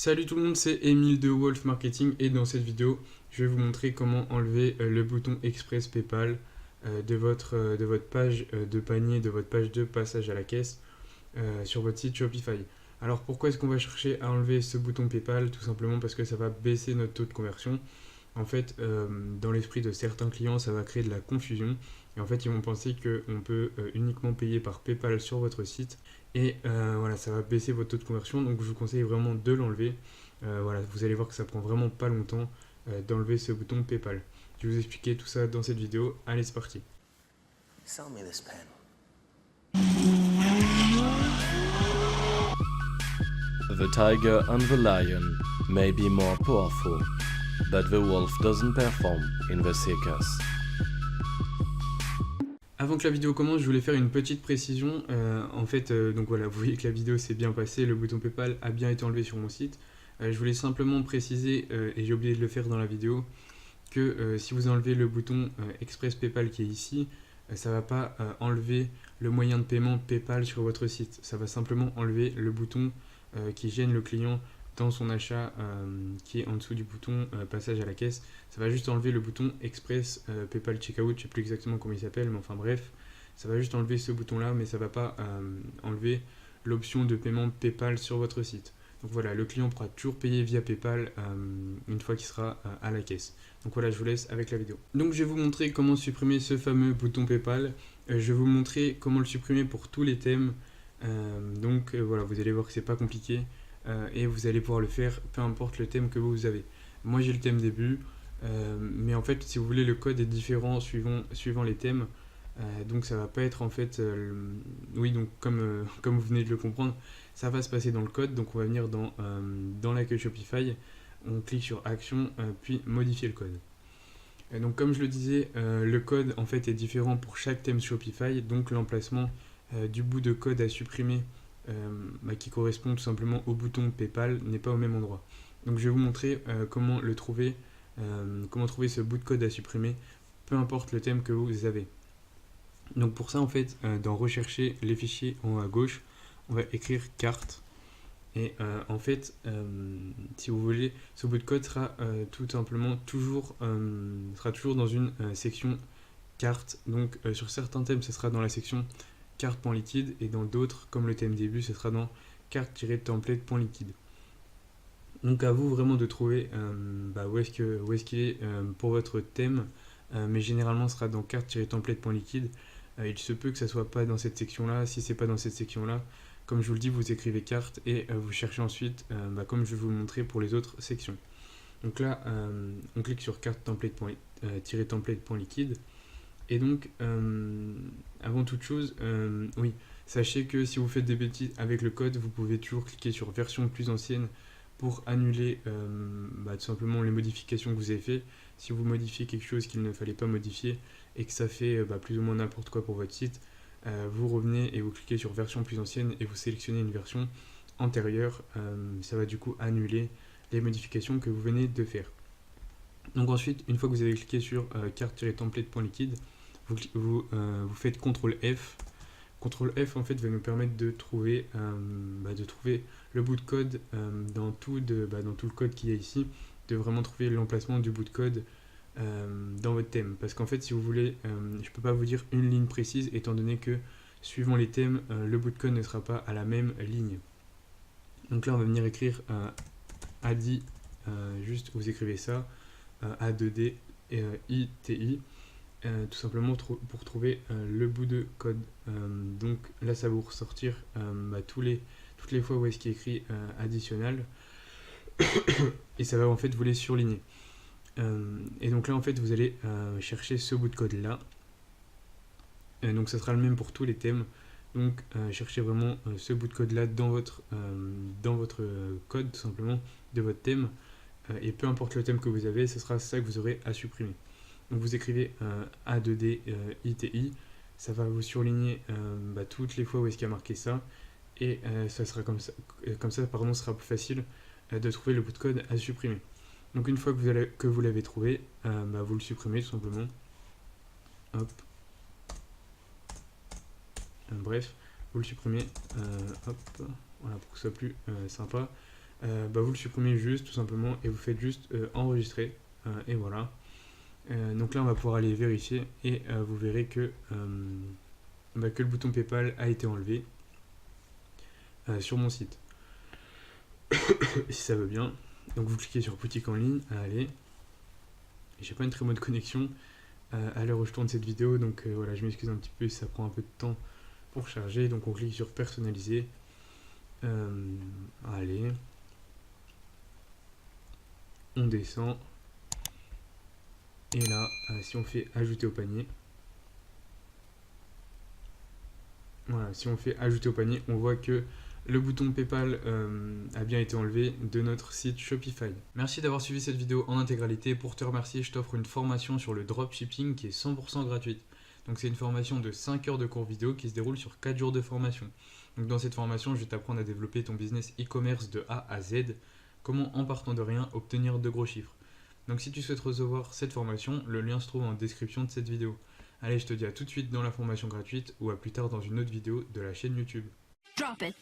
Salut tout le monde, c'est Emile de Wolf Marketing et dans cette vidéo, je vais vous montrer comment enlever le bouton Express PayPal de votre page de panier, de votre page de passage à la caisse sur votre site Shopify. Alors pourquoi est-ce qu'on va chercher à enlever ce bouton PayPal? Tout simplement parce que ça va baisser notre taux de conversion. En fait, dans l'esprit de certains clients, ça va créer de la confusion. Et en fait, ils vont penser qu'on peut uniquement payer par PayPal sur votre site. Et voilà, ça va baisser votre taux de conversion. Donc, je vous conseille vraiment de l'enlever. Voilà, vous allez voir que ça prend vraiment pas longtemps d'enlever ce bouton PayPal. Je vais vous expliquer tout ça dans cette vidéo. Allez, c'est parti. Sell me this pen. The tiger and the lion may be more powerful, but the wolf doesn't perform in the circus. Avant que la vidéo commence, je voulais faire une petite précision. Donc voilà, vous voyez que la vidéo s'est bien passée, le bouton PayPal a bien été enlevé sur mon site. Je voulais simplement préciser, et j'ai oublié de le faire dans la vidéo, que si vous enlevez le bouton Express PayPal qui est ici, ça ne va pas enlever le moyen de paiement PayPal sur votre site. Ça va simplement enlever le bouton qui gêne le client dans son achat qui est en dessous du bouton passage à la caisse. Ça va juste enlever le bouton Express PayPal Checkout, je ne sais plus exactement comment il s'appelle, mais enfin bref, ça va juste enlever ce bouton là, mais ça ne va pas enlever l'option de paiement PayPal sur votre site. Donc voilà, le client pourra toujours payer via PayPal une fois qu'il sera à la caisse. Donc voilà, je vous laisse avec la vidéo. Donc je vais vous montrer comment supprimer ce fameux bouton PayPal. Je vais vous montrer comment le supprimer pour tous les thèmes. Voilà, vous allez voir que c'est pas compliqué et vous allez pouvoir le faire peu importe le thème que vous avez. Moi j'ai le thème début, mais en fait si vous voulez le code est différent suivant les thèmes. Donc ça va pas être en fait, oui donc comme vous venez de le comprendre, ça va se passer dans le code. Donc on va venir dans l'accueil Shopify, on clique sur action puis modifier le code. Donc comme je le disais, le code en fait est différent pour chaque thème Shopify, donc l'emplacement du bout de code à supprimer qui correspond tout simplement au bouton PayPal n'est pas au même endroit. Donc je vais vous montrer comment le trouver, comment trouver ce bout de code à supprimer, peu importe le thème que vous avez. Donc pour ça en fait, dans rechercher les fichiers en haut à gauche, on va écrire carte. Et en fait, si vous voulez, ce bout de code sera tout simplement toujours dans une section carte. Donc sur certains thèmes, ce sera dans la section carte.liquide et dans d'autres, comme le thème début, ce sera dans carte-template.liquide. Donc à vous vraiment de trouver où est-ce qu'il est pour votre thème, mais généralement ce sera dans carte-template.liquide. Il se peut que ça soit pas dans cette section-là. Si c'est pas dans cette section-là, comme je vous le dis, vous écrivez carte et vous cherchez ensuite, comme je vais vous le montrer pour les autres sections. Donc là, on clique sur carte-template.liquide. Et donc, avant toute chose, oui, sachez que si vous faites des bêtises avec le code, vous pouvez toujours cliquer sur version plus ancienne pour annuler tout simplement les modifications que vous avez fait. Si vous modifiez quelque chose qu'il ne fallait pas modifier et que ça fait plus ou moins n'importe quoi pour votre site, vous revenez et vous cliquez sur version plus ancienne et vous sélectionnez une version antérieure. Ça va du coup annuler les modifications que vous venez de faire. Donc ensuite, une fois que vous avez cliqué sur carte-template.liquide, vous faites CTRL F. CTRL F en fait va nous permettre de trouver le bout de code dans tout le code qu'il y a ici, de vraiment trouver l'emplacement du bout de code dans votre thème. Parce qu'en fait, si vous voulez, je peux pas vous dire une ligne précise étant donné que suivant les thèmes, le bout de code ne sera pas à la même ligne. Donc là, on va venir écrire ADI, juste vous écrivez ça, A2D ITI. Tout simplement pour trouver le bout de code. Donc là ça va vous ressortir toutes les fois où est-ce qu'il est écrit additionnel et ça va en fait vous les surligner. Et donc là en fait vous allez chercher ce bout de code là. Donc ça sera le même pour tous les thèmes. Donc cherchez vraiment ce bout de code là dans votre code tout simplement de votre thème. Et peu importe le thème que vous avez, ce sera ça que vous aurez à supprimer. Donc vous écrivez A2D ITI, ça va vous surligner toutes les fois où est-ce qu'il y a marqué ça, et ça sera comme ça sera plus facile de trouver le bout de code à supprimer. Donc une fois que vous l'avez trouvé, vous le supprimez tout simplement. Hop. Bref, vous le supprimez, hop, voilà, pour que ce soit plus sympa. vous le supprimez juste tout simplement et vous faites juste enregistrer et voilà. Donc là on va pouvoir aller vérifier et vous verrez que le bouton PayPal a été enlevé sur mon site. Si ça veut bien. Donc vous cliquez sur boutique en ligne, allez. J'ai pas une très bonne connexion à l'heure où je tourne cette vidéo, donc voilà, je m'excuse un petit peu, ça prend un peu de temps pour charger. Donc on clique sur personnaliser. Allez. On descend. Et là, si on fait ajouter au panier, voilà, si on fait ajouter au panier, on voit que le bouton PayPal a bien été enlevé de notre site Shopify. Merci d'avoir suivi cette vidéo en intégralité. Pour te remercier, je t'offre une formation sur le dropshipping qui est 100% gratuite. Donc c'est une formation de 5 heures de cours vidéo qui se déroule sur 4 jours de formation. Donc dans cette formation, je vais t'apprendre à développer ton business e-commerce de A à Z. Comment, en partant de rien, obtenir de gros chiffres. Donc si tu souhaites recevoir cette formation, le lien se trouve en description de cette vidéo. Allez, je te dis à tout de suite dans la formation gratuite ou à plus tard dans une autre vidéo de la chaîne YouTube. Drop it.